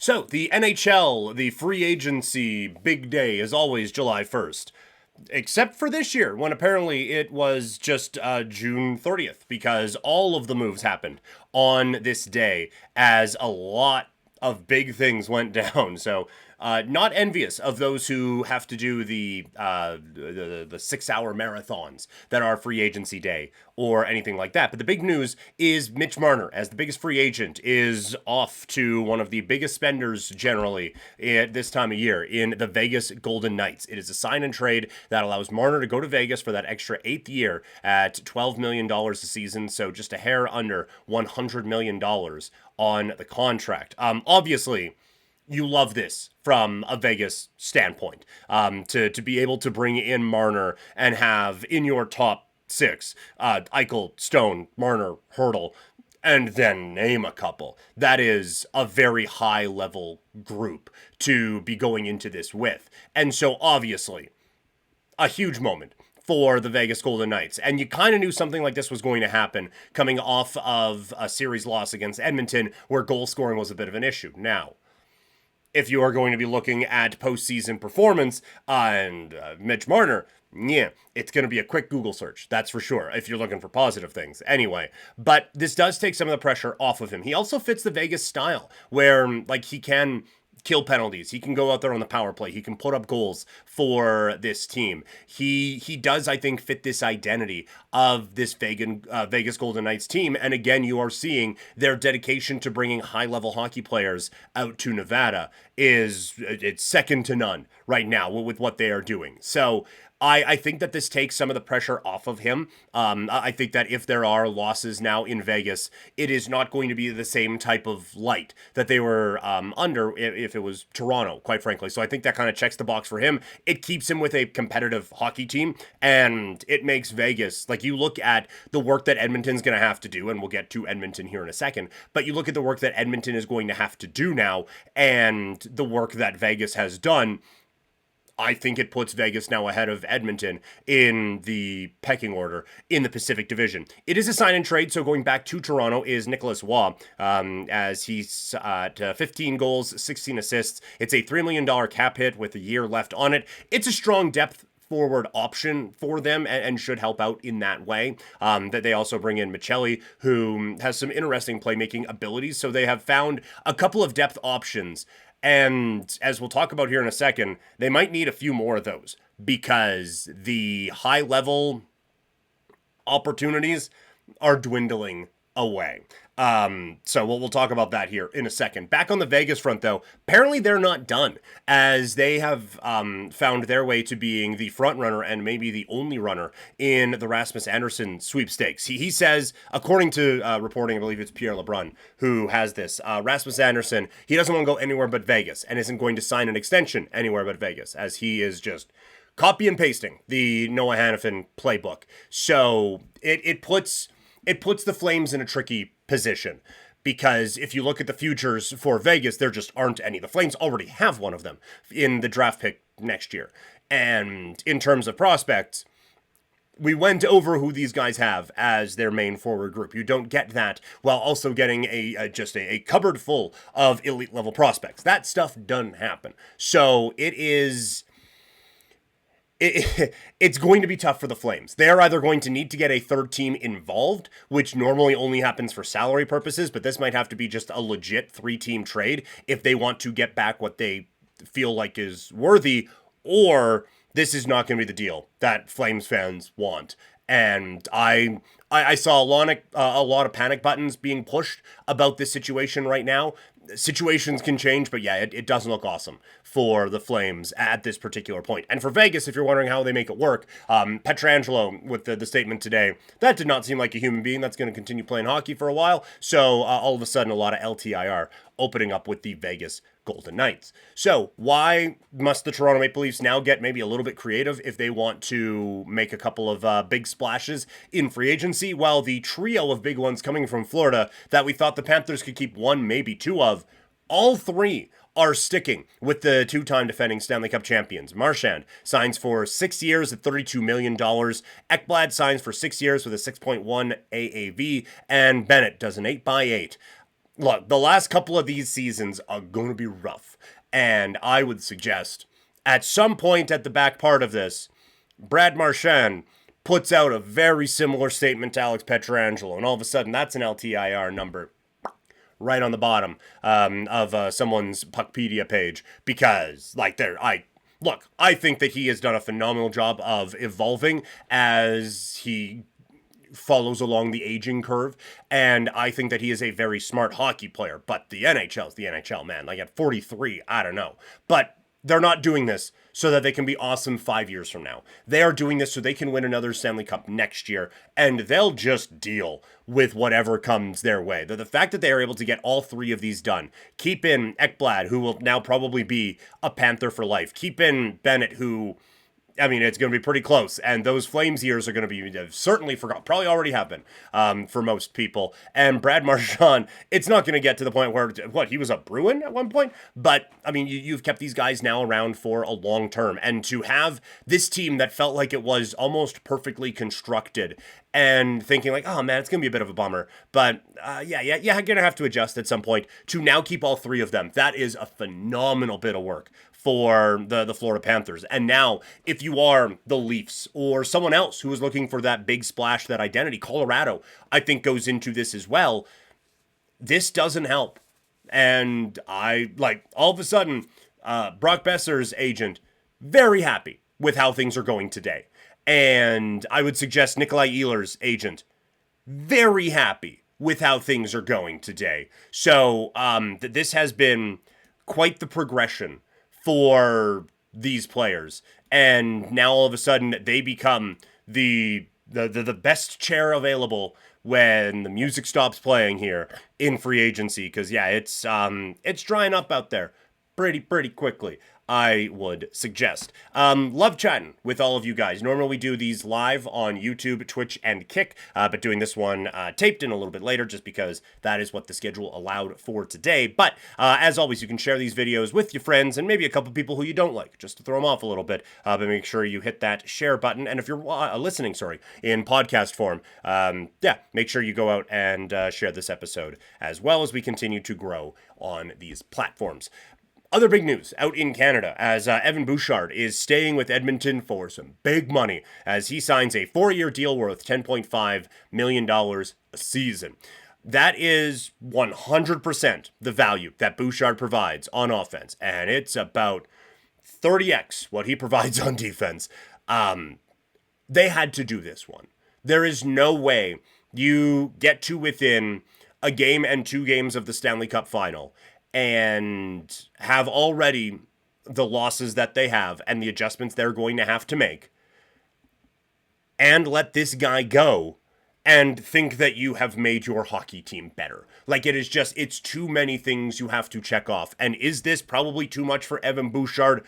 So, the NHL, the free agency big day is always July 1st. Except for this year, when apparently it was just June 30th, because all of the moves happened on this day as a lot of big things went down. So, not envious of those who have to do the 6 hour marathons that are free agency day or anything like that. But the big news is Mitch Marner, as the biggest free agent, is off to one of the biggest spenders generally at this time of year in the Vegas Golden Knights. It is a sign and trade that allows Marner to go to Vegas for that extra eighth year at $12 million a season, so just a hair under $100 million on the contract. Obviously, you love this from a Vegas standpoint, to be able to bring in Marner and have in your top six, Eichel, Stone, Marner, Hurdle, and then name a couple. That is a very high level group to be going into this with. And so obviously, a huge moment for the Vegas Golden Knights. And you kind of knew something like this was going to happen coming off of a series loss against Edmonton where goal scoring was a bit of an issue. Now, if you are going to be looking at postseason performance and Mitch Marner, yeah, it's going to be a quick Google search, that's for sure, if you're looking for positive things. Anyway, but this does take some of the pressure off of him. He also fits the Vegas style, where like he can kill penalties. He can go out there on the power play. He can put up goals for this team. He does, I think, fit this identity of this Vegas Golden Knights team. And again, you are seeing their dedication to bringing high-level hockey players out to Nevada it's second to none right now with what they are doing. So I think that this takes some of the pressure off of him. I think that if there are losses now in Vegas, it is not going to be the same type of light that they were under if it was Toronto, quite frankly. So I think that kind of checks the box for him. It keeps him with a competitive hockey team, and it makes Vegas, like you look at the work that Edmonton's going to have to do, and we'll get to Edmonton here in a second, but you look at the work that Edmonton is going to have to do now, and the work that Vegas has done. I think it puts Vegas now ahead of Edmonton in the pecking order in the Pacific Division. It is a sign and trade, so going back to Toronto is Nicholas Waugh, as he's at 15 goals, 16 assists. It's a $3 million cap hit with a year left on it. It's a strong depth forward option for them and should help out in that way. That they also bring in Michelli, who has some interesting playmaking abilities, so they have found a couple of depth options. And as we'll talk about here in a second, they might need a few more of those because the high level opportunities are dwindling away. So we'll talk about that here in a second. Back on the Vegas front, though, apparently they're not done, as they have found their way to being the front runner and maybe the only runner in the Rasmus Andersson sweepstakes. He says, according to reporting, I believe it's Pierre LeBrun who has this, Rasmus Andersson, he doesn't want to go anywhere but Vegas and isn't going to sign an extension anywhere but Vegas, as he is just copy and pasting the Noah Hannafin playbook. So it puts the Flames in a tricky position, because if you look at the futures for Vegas, there just aren't any. The Flames already have one of them in the draft pick next year. And in terms of prospects, we went over who these guys have as their main forward group. You don't get that while also getting a cupboard full of elite level prospects. That stuff doesn't happen. So it's going to be tough for the Flames. They're either going to need to get a third team involved, which normally only happens for salary purposes, but this might have to be just a legit 3-team trade if they want to get back what they feel like is worthy, or this is not going to be the deal that Flames fans want. And I saw a lot of panic buttons being pushed about this situation right now. Situations can change, but yeah, it doesn't look awesome for the Flames at this particular point. And for Vegas, if you're wondering how they make it work, Pietrangelo with the statement today, that did not seem like a human being that's going to continue playing hockey for a while. So all of a sudden, a lot of LTIR opening up with the Vegas Golden Knights. So why must the Toronto Maple Leafs now get maybe a little bit creative if they want to make a couple of big splashes in free agency? Well, the trio of big ones coming from Florida that we thought the Panthers could keep one, maybe two of, all three are sticking with the two-time defending Stanley Cup champions. Marchand signs for 6 years at $32 million. Ekblad signs for 6 years with a 6.1 AAV. And Bennett does an 8x8 Look, the last couple of these seasons are going to be rough. And I would suggest at some point at the back part of this, Brad Marchand puts out a very similar statement to Alex Pietrangelo. And all of a sudden, that's an LTIR number right on the bottom of someone's Puckpedia page. Because, like, I think that he has done a phenomenal job of evolving as he follows along the aging curve, and I think that he is a very smart hockey player. But the NHL is the NHL, man. Like at 43, I don't know. But they're not doing this so that they can be awesome 5 years from now. They are doing this so they can win another Stanley Cup next year, and they'll just deal with whatever comes their way. The fact that they are able to get all three of these done, keep in Ekblad, who will now probably be a Panther for life, keep in Bennett, who, I mean, it's going to be pretty close, and those Flames years are going to be certainly forgotten. Probably already have been for most people. And Brad Marchand, it's not going to get to the point where, he was a Bruin at one point? But, I mean, you've kept these guys now around for a long term. And to have this team that felt like it was almost perfectly constructed and thinking like, oh man, it's going to be a bit of a bummer. But you're going to have to adjust at some point to now keep all three of them. That is a phenomenal bit of work for the Florida Panthers. And now, if you are the Leafs or someone else who is looking for that big splash, that identity, Colorado, I think goes into this as well. This doesn't help. And all of a sudden, Brock Besser's agent, very happy with how things are going today. And I would suggest Nikolai Ehlers' agent, very happy with how things are going today. So this has been quite the progression for these players, and now all of a sudden they become the best chair available when the music stops playing here in free agency. Because it's drying up out there pretty quickly, I would suggest. Love chatting with all of you guys. Normally we do these live on YouTube, Twitch, and Kick, but doing this one taped in a little bit later just because that is what the schedule allowed for today. But as always, you can share these videos with your friends and maybe a couple people who you don't like, just to throw them off a little bit. But make sure you hit that share button. And if you're listening, in podcast form, make sure you go out and share this episode as well as we continue to grow on these platforms. Other big news out in Canada as Evan Bouchard is staying with Edmonton for some big money as he signs a 4-year deal worth $10.5 million a season. That is 100% the value that Bouchard provides on offense, and it's about 30x what he provides on defense. They had to do this one. There is no way you get to within a game and 2 games of the Stanley Cup final and have already the losses that they have and the adjustments they're going to have to make, and let this guy go and think that you have made your hockey team better. Like, it's too many things you have to check off. And is this probably too much for Evan Bouchard?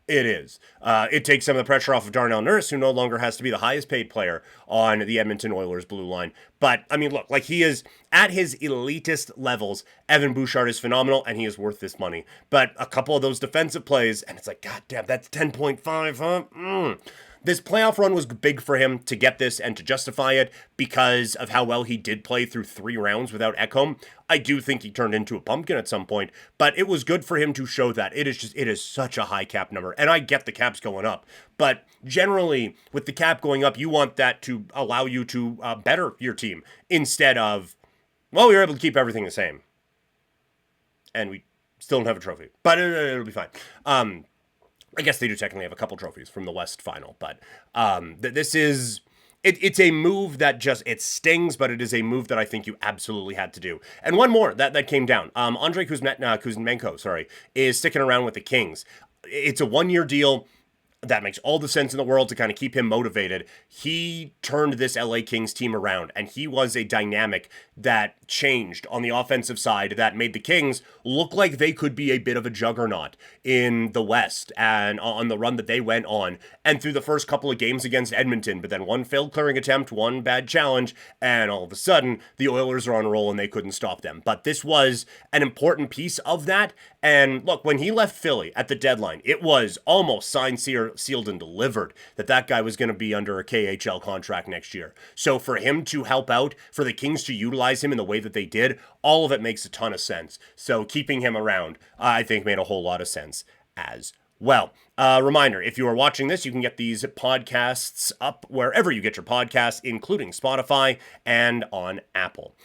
It is. It takes some of the pressure off of Darnell Nurse, who no longer has to be the highest paid player on the Edmonton Oilers blue line. But, I mean, look, he is at his elitist levels. Evan Bouchard is phenomenal, and he is worth this money. But a couple of those defensive plays, and it's like, God damn, that's 10.5, huh? This playoff run was big for him to get this and to justify it because of how well he did play through 3 rounds without Ekholm. I do think he turned into a pumpkin at some point, but it was good for him to show that. It is such a high cap number, and I get the cap's going up. But generally, with the cap going up, you want that to allow you to better your team instead of, well, we were able to keep everything the same. And we still don't have a trophy, but it'll be fine. I guess they do technically have a couple trophies from the West final, but this is, it's a move that it stings, but it is a move that I think you absolutely had to do. And one more that came down. Andrei Kuzmenko, is sticking around with the Kings. It's a 1-year deal. That makes all the sense in the world to kind of keep him motivated. He turned this LA Kings team around, and he was a dynamic that changed on the offensive side that made the Kings look like they could be a bit of a juggernaut in the West and on the run that they went on and through the first couple of games against Edmonton. But then one failed clearing attempt, one bad challenge, and all of a sudden the Oilers are on a roll and they couldn't stop them. But this was an important piece of that, And look, when he left Philly at the deadline, it was almost signed, sealed, and delivered that guy was going to be under a KHL contract next year. So for him to help out, for the Kings to utilize him in the way that they did, all of it makes a ton of sense. So keeping him around, I think, made a whole lot of sense as well. Reminder, if you are watching this, you can get these podcasts up wherever you get your podcasts, including Spotify and on Apple.